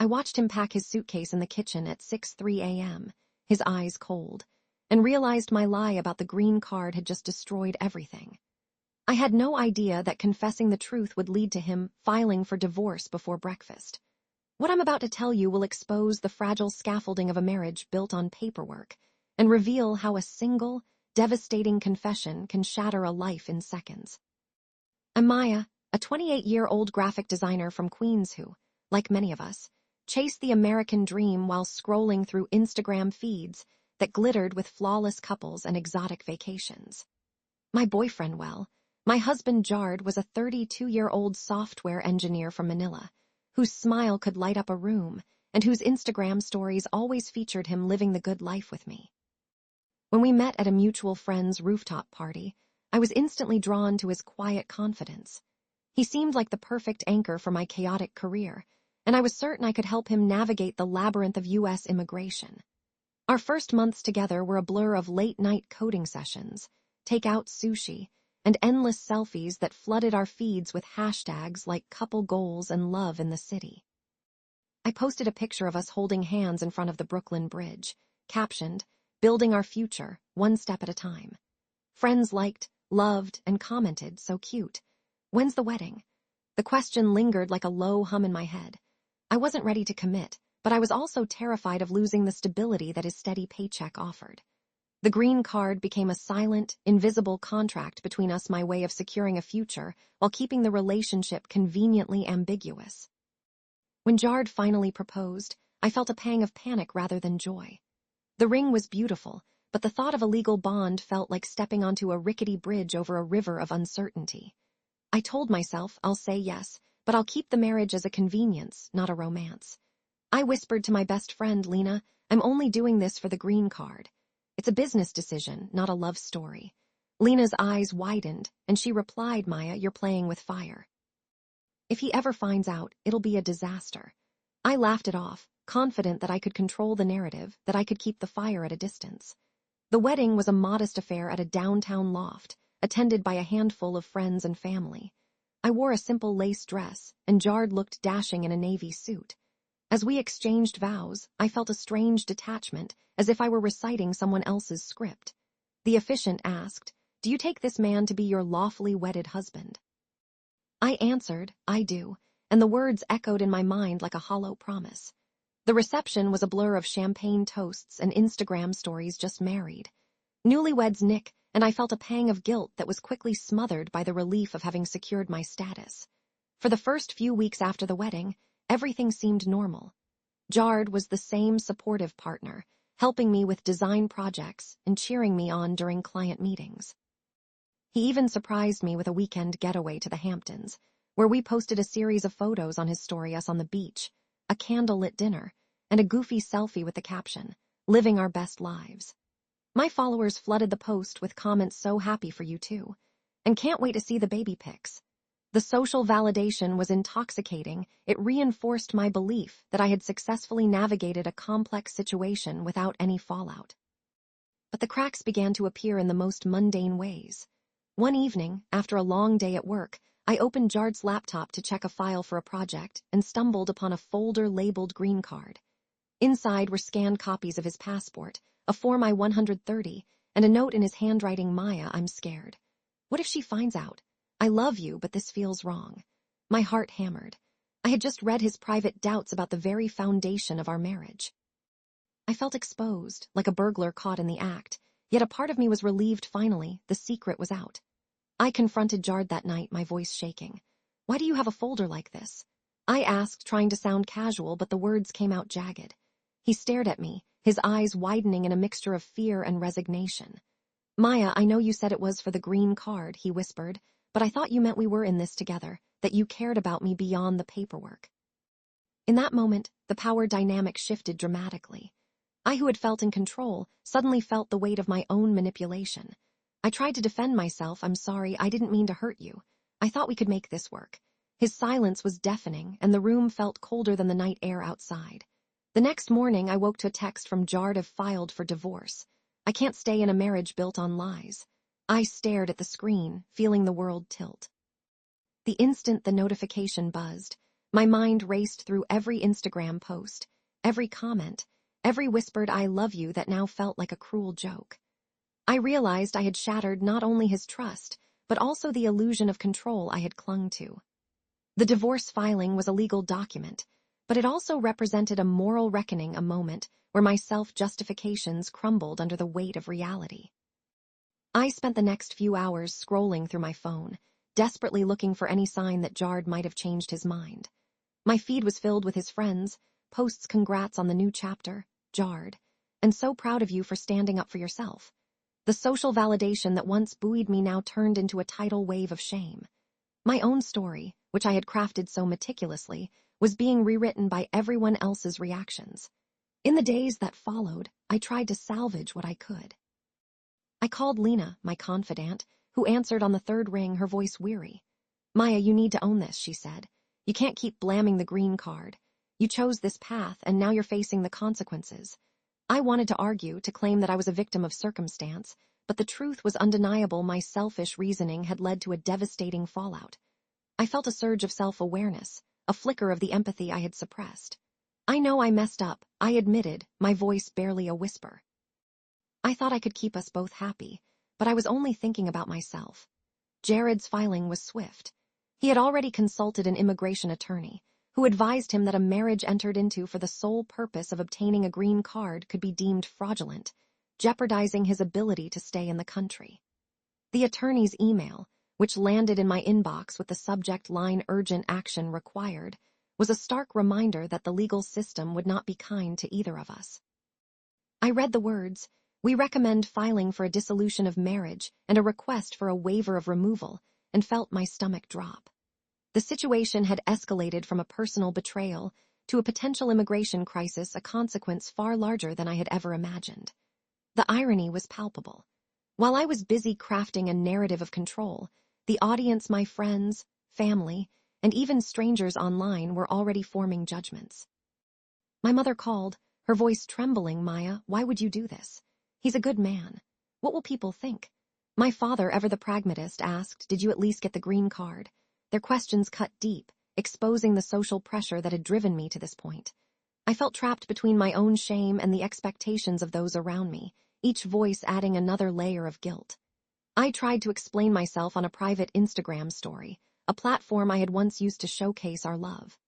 watched him pack his suitcase in the kitchen at 6:03 a.m., his eyes cold, and realized my lie about the green card had just destroyed everything. I had no idea that confessing the truth would lead to him filing for divorce before breakfast. What I'm about to tell you will expose the fragile scaffolding of a marriage built on paperwork and reveal how a single, devastating confession can shatter a life in seconds. I'm Maya, a 28-year-old graphic designer from Queens who, like many of us, chased the American dream while scrolling through Instagram feeds that glittered with flawless couples and exotic vacations. My boyfriend, my husband Jard was a 32-year-old software engineer from Manila, whose smile could light up a room and whose Instagram stories always featured him living the good life with me. When we met at a mutual friend's rooftop party, I was instantly drawn to his quiet confidence. He seemed like the perfect anchor for my chaotic career, and I was certain I could help him navigate the labyrinth of U.S. immigration. Our first months together were a blur of late-night coding sessions, take-out sushi, and endless selfies that flooded our feeds with hashtags like couple goals and love in the city. I posted a picture of us holding hands in front of the Brooklyn Bridge, captioned, "Building our future, one step at a time." Friends liked, loved, and commented, "So cute. When's the wedding?" The question lingered like a low hum in my head. I wasn't ready to commit, but I was also terrified of losing the stability that his steady paycheck offered. The green card became a silent, invisible contract between us, my way of securing a future while keeping the relationship conveniently ambiguous. When Jard finally proposed, I felt a pang of panic rather than joy. The ring was beautiful, but the thought of a legal bond felt like stepping onto a rickety bridge over a river of uncertainty. I told myself, I'll say yes, but I'll keep the marriage as a convenience, not a romance. I whispered to my best friend, Lena, "I'm only doing this for the green card. It's a business decision, not a love story." Lena's eyes widened, and she replied, "Maya, you're playing with fire. If he ever finds out, it'll be a disaster." I laughed it off, confident that I could control the narrative, that I could keep the fire at a distance. The wedding was a modest affair at a downtown loft, attended by a handful of friends and family. I wore a simple lace dress, and Jard looked dashing in a navy suit. As we exchanged vows, I felt a strange detachment, as if I were reciting someone else's script. The officiant asked, "Do you take this man to be your lawfully wedded husband?" I answered, "I do," and the words echoed in my mind like a hollow promise. The reception was a blur of champagne toasts and Instagram stories just married. Newlyweds Nick, and I felt a pang of guilt that was quickly smothered by the relief of having secured my status. For the first few weeks after the wedding, everything seemed normal. Jard was the same supportive partner, helping me with design projects and cheering me on during client meetings. He even surprised me with a weekend getaway to the Hamptons, where we posted a series of photos on his story, us on the beach, a candlelit dinner, and a goofy selfie with the caption, "Living our best lives." My followers flooded the post with comments, "So happy for you too," and "Can't wait to see the baby pics." The social validation was intoxicating. It reinforced my belief that I had successfully navigated a complex situation without any fallout. But the cracks began to appear in the most mundane ways. One evening, after a long day at work, I opened Jard's laptop to check a file for a project and stumbled upon a folder labeled green card. Inside were scanned copies of his passport, a Form I-130, and a note in his handwriting, "Maya, I'm scared. What if she finds out? I love you, but this feels wrong." My heart hammered. I had just read his private doubts about the very foundation of our marriage. I felt exposed, like a burglar caught in the act, yet a part of me was relieved finally, the secret was out. I confronted Jard that night, my voice shaking. "Why do you have a folder like this?" I asked, trying to sound casual, but the words came out jagged. He stared at me, his eyes widening in a mixture of fear and resignation. "Maya, I know you said it was for the green card," he whispered, "but I thought you meant we were in this together, that you cared about me beyond the paperwork." In that moment, the power dynamic shifted dramatically. I, who had felt in control, suddenly felt the weight of my own manipulation. I tried to defend myself. "I'm sorry, I didn't mean to hurt you. I thought we could make this work." His silence was deafening, and the room felt colder than the night air outside. The next morning, I woke to a text from Jard: "I've filed for divorce. I can't stay in a marriage built on lies." I stared at the screen, feeling the world tilt. The instant the notification buzzed, My mind raced through every Instagram post, every comment, every whispered "I love you" that now felt like a cruel joke. I realized I had shattered not only his trust, but also the illusion of control I had clung to. The divorce filing was a legal document, but it also represented a moral reckoning, a moment where my self-justifications crumbled under the weight of reality. I spent the next few hours scrolling through my phone, desperately looking for any sign that Jard might have changed his mind. My feed was filled with his friends, posts congrats on the new chapter, Jard, and so proud of you for standing up for yourself. The social validation that once buoyed me now turned into a tidal wave of shame. My own story, which I had crafted so meticulously, was being rewritten by everyone else's reactions. In the days that followed, I tried to salvage what I could. I called Lena, my confidant, who answered on the third ring, her voice weary. "Maya, you need to own this," she said. "You can't keep blaming the green card. You chose this path, and now you're facing the consequences." I wanted to argue, to claim that I was a victim of circumstance, but the truth was undeniable. My selfish reasoning had led to a devastating fallout. I felt a surge of self-awareness, a flicker of the empathy I had suppressed. "I know I messed up," I admitted, my voice barely a whisper. I thought I could keep us both happy, but I was only thinking about myself. Jared's filing was swift. He had already consulted an immigration attorney, who advised him that a marriage entered into for the sole purpose of obtaining a green card could be deemed fraudulent, jeopardizing his ability to stay in the country. The attorney's email, which landed in my inbox with the subject line "Urgent Action Required," was a stark reminder that the legal system would not be kind to either of us. I read the words, "We recommend filing for a dissolution of marriage and a request for a waiver of removal," and felt my stomach drop. The situation had escalated from a personal betrayal to a potential immigration crisis, a consequence far larger than I had ever imagined. The irony was palpable. While I was busy crafting a narrative of control, the audience, my friends, family, and even strangers online, were already forming judgments. My mother called, her voice trembling. "Maya, why would you do this? He's a good man. What will people think?" My father, ever the pragmatist, asked, "Did you at least get the green card?" Their questions cut deep, exposing the social pressure that had driven me to this point. I felt trapped between my own shame and the expectations of those around me, each voice adding another layer of guilt. I tried to explain myself on a private Instagram story, a platform I had once used to showcase our love.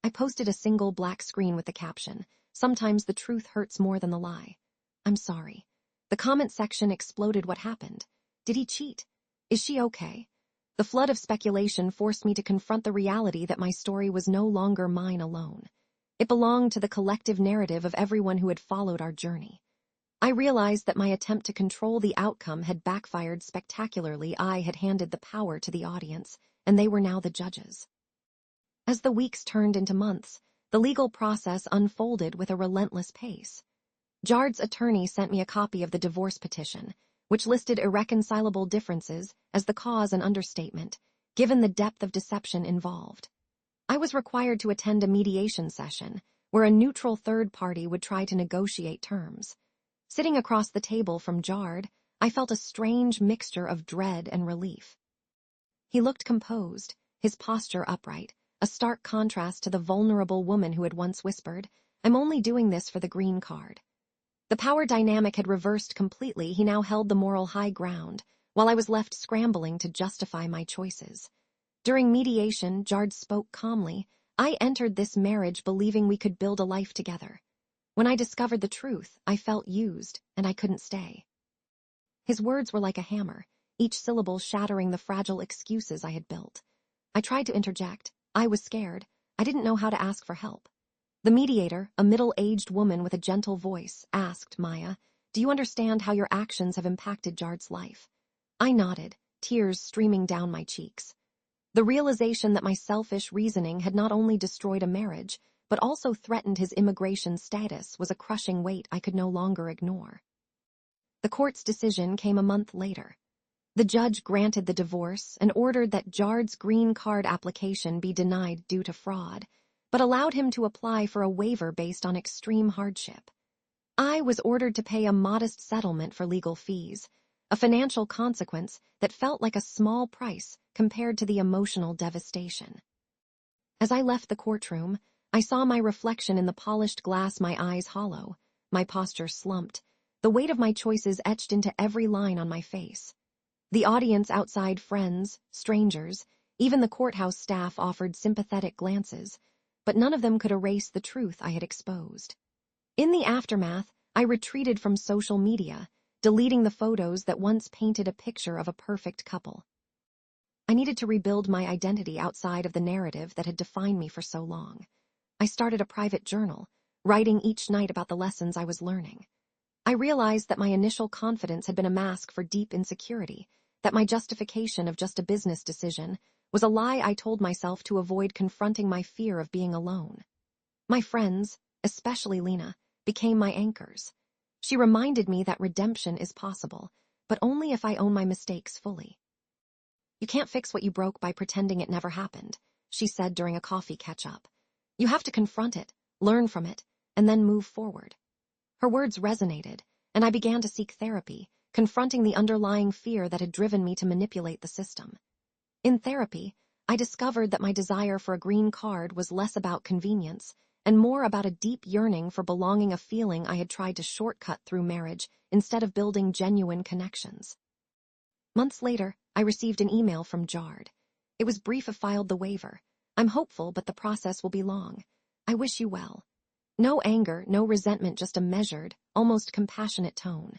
I posted a single black screen with the caption, "Sometimes the truth hurts more than the lie. I'm sorry." The comment section exploded. What happened? Did he cheat? Is she okay? The flood of speculation forced me to confront the reality that my story was no longer mine alone. It belonged to the collective narrative of everyone who had followed our journey. I realized that my attempt to control the outcome had backfired spectacularly. I had handed the power to the audience, and they were now the judges. As the weeks turned into months, the legal process unfolded with a relentless pace. Jard's attorney sent me a copy of the divorce petition, which listed irreconcilable differences as the cause, an understatement, given the depth of deception involved. I was required to attend a mediation session, where a neutral third party would try to negotiate terms. Sitting across the table from Jard, I felt a strange mixture of dread and relief. He looked composed, his posture upright, a stark contrast to the vulnerable woman who had once whispered, "I'm only doing this for the green card." The power dynamic had reversed completely. He now held the moral high ground, while I was left scrambling to justify my choices. During mediation, Jard spoke calmly. "I entered this marriage believing we could build a life together. When I discovered the truth, I felt used, and I couldn't stay." His words were like a hammer, each syllable shattering the fragile excuses I had built. I tried to interject. I was scared. I didn't know how to ask for help. The mediator, a middle-aged woman with a gentle voice, asked, "Maya, do you understand how your actions have impacted Jard's life?" I nodded, tears streaming down my cheeks. The realization that my selfish reasoning had not only destroyed a marriage, but also threatened his immigration status was a crushing weight I could no longer ignore. The court's decision came a month later. The judge granted the divorce and ordered that Jard's green card application be denied due to fraud, but allowed him to apply for a waiver based on extreme hardship. I was ordered to pay a modest settlement for legal fees, a financial consequence that felt like a small price compared to the emotional devastation. As I left the courtroom, I saw my reflection in the polished glass, my eyes hollow, my posture slumped, the weight of my choices etched into every line on my face. The audience outside, friends, strangers, even the courthouse staff offered sympathetic glances, but none of them could erase the truth I had exposed. In the aftermath, I retreated from social media, deleting the photos that once painted a picture of a perfect couple. I needed to rebuild my identity outside of the narrative that had defined me for so long. I started a private journal, writing each night about the lessons I was learning. I realized that my initial confidence had been a mask for deep insecurity, that my justification of just a business decision was a lie I told myself to avoid confronting my fear of being alone. My friends, especially Lena, became my anchors. She reminded me that redemption is possible, but only if I own my mistakes fully. "You can't fix what you broke by pretending it never happened," she said during a coffee catch-up. "You have to confront it, learn from it, and then move forward." Her words resonated, and I began to seek therapy, confronting the underlying fear that had driven me to manipulate the system. In therapy, I discovered that my desire for a green card was less about convenience and more about a deep yearning for belonging, a feeling I had tried to shortcut through marriage instead of building genuine connections. Months later, I received an email from Jard. It was brief. "I filed the waiver. I'm hopeful, but the process will be long. I wish you well." No anger, no resentment, just a measured, almost compassionate tone.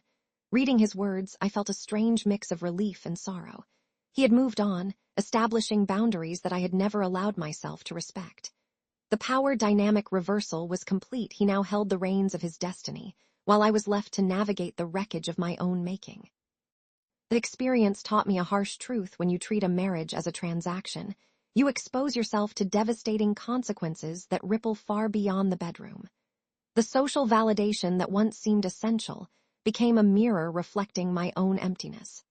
Reading his words, I felt a strange mix of relief and sorrow. He had moved on, establishing boundaries that I had never allowed myself to respect. The power dynamic reversal was complete. He now held the reins of his destiny, while I was left to navigate the wreckage of my own making. The experience taught me a harsh truth: when you treat a marriage as a transaction, you expose yourself to devastating consequences that ripple far beyond the bedroom. The social validation that once seemed essential became a mirror reflecting my own emptiness.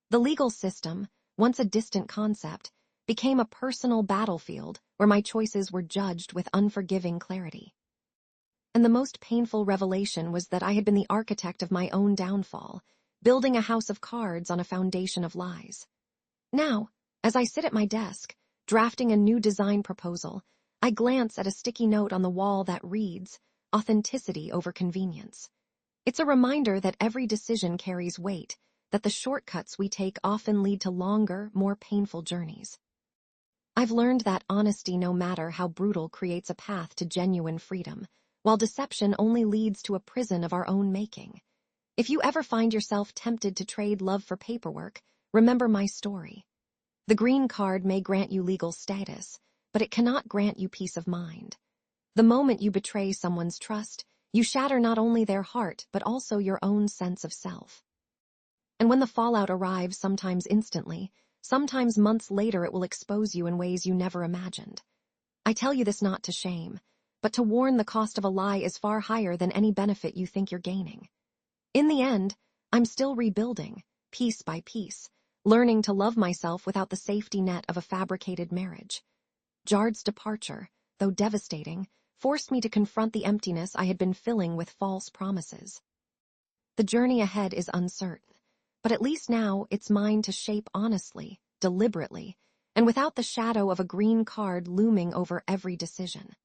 The legal system, once a distant concept, became a personal battlefield where my choices were judged with unforgiving clarity. And the most painful revelation was that I had been the architect of my own downfall, building a house of cards on a foundation of lies. Now, as I sit at my desk, drafting a new design proposal, I glance at a sticky note on the wall that reads, "Authenticity over convenience." It's a reminder that every decision carries weight, that the shortcuts we take often lead to longer, more painful journeys. I've learned that honesty, no matter how brutal, creates a path to genuine freedom, while deception only leads to a prison of our own making. If you ever find yourself tempted to trade love for paperwork, remember my story. The green card may grant you legal status, but it cannot grant you peace of mind. The moment you betray someone's trust, you shatter not only their heart, but also your own sense of self. And when the fallout arrives, sometimes instantly, sometimes months later, it will expose you in ways you never imagined. I tell you this not to shame, but to warn: the cost of a lie is far higher than any benefit you think you're gaining. In the end, I'm still rebuilding, piece by piece, learning to love myself without the safety net of a fabricated marriage. Jard's departure, though devastating, forced me to confront the emptiness I had been filling with false promises. The journey ahead is uncertain, but at least now it's mine to shape honestly, deliberately, and without the shadow of a green card looming over every decision.